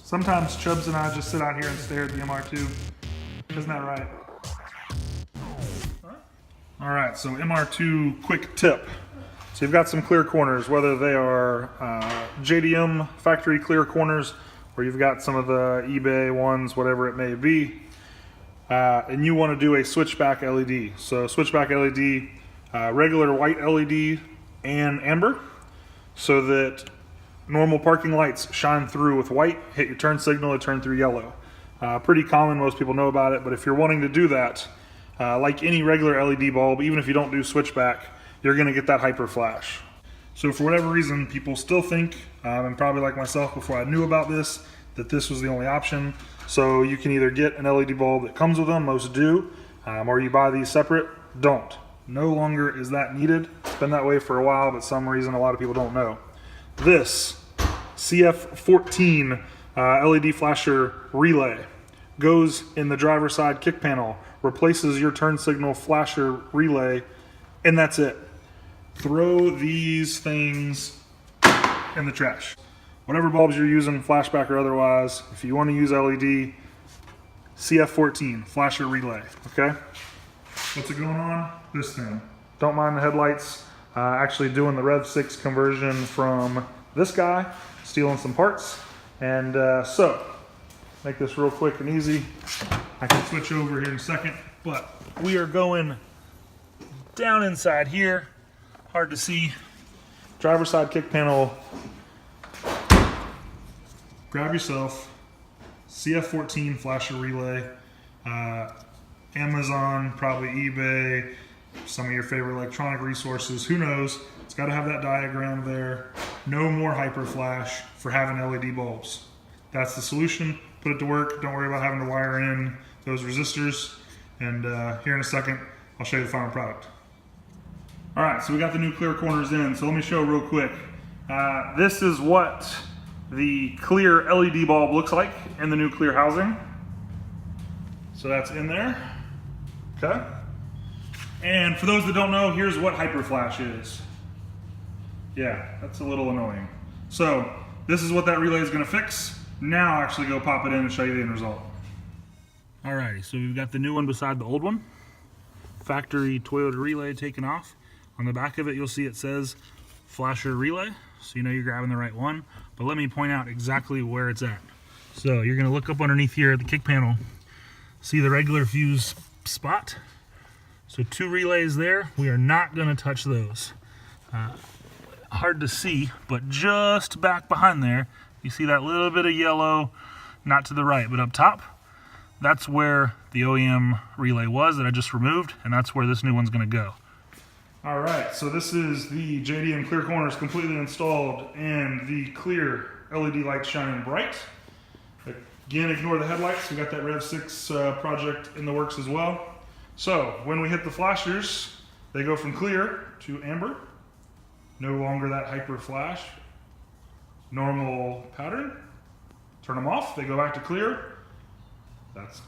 Sometimes Chubbs and I just sit out here and stare at the MR2. Isn't that right? All right, so MR2 quick tip. So you've got some clear corners, whether they are JDM factory clear corners, or you've got some of the eBay ones, whatever it may be, and you want to do a switchback LED. So switchback LED, regular white LED and amber, so that normal parking lights shine through with white, hit your turn signal, it turn through yellow. Pretty common, most people know about it, but if you're wanting to do that, like any regular LED bulb, even if you don't do switchback, you're gonna get that Hyperflash. So for whatever reason, people still think, and probably like myself before I knew about this, that this was the only option. So you can either get an LED bulb that comes with them, most do, or you buy these separate. Don't. No longer is that needed. It's been that way for a while, but some reason a lot of people don't know. This CF14 LED flasher relay goes in the driver's side kick panel, replaces your turn signal flasher relay, and that's it. Throw these things in the trash. Whatever bulbs you're using, flashback or otherwise, if you want to use LED, CF14 flasher relay, okay? What's it going on? This thing. Don't mind the headlights. Actually doing the Rev 6 conversion from this guy, stealing some parts. And so, make this real quick and easy. I can switch over here in a second, but we are going down inside here. Hard to see. Driver's side kick panel. Grab yourself CF14 flasher relay. Amazon, probably eBay, some of your favorite electronic resources, who knows. It's got to have that diagram there. No more Hyperflash for having LED bulbs. That's the solution. Put it to work. Don't worry about having to wire in those resistors. And here in a second, I'll show you the final product. All right, so we got the new clear corners in. So let me show real quick. This is what the clear LED bulb looks like in the new clear housing. So that's in there, okay? And for those that don't know, here's what Hyperflash is. Yeah, that's a little annoying. So this is what that relay is gonna fix. Now actually go pop it in and show you the end result. Alrighty, so we've got the new one beside the old one. Factory Toyota relay taken off. On the back of it, you'll see it says flasher relay, so you know you're grabbing the right one. But let me point out exactly where it's at. So you're gonna look up underneath here at the kick panel, see the regular fuse spot. So 2 relays there. We are not gonna touch those. Hard to see, but just back behind there, you see that little bit of yellow, not to the right, but up top. That's where the OEM relay was that I just removed, and that's where this new one's gonna go. All right, so this is the JDM clear corners completely installed and the clear LED lights shining bright. Again, ignore the headlights. We got that Rev 6 project in the works as well. So when we hit the flashers, they go from clear to amber. No longer that Hyperflash. Normal pattern. Turn them off, they go back to clear. That's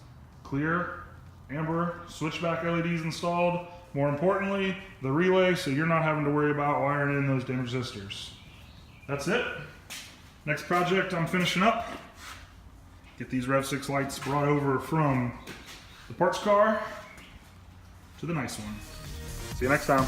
clear, amber, switchback LEDs installed. More importantly, the relay, so you're not having to worry about wiring in those damn resistors. That's it. Next project I'm finishing up. Get these Rev 6 lights brought over from the parts car to the nice one. See you next time.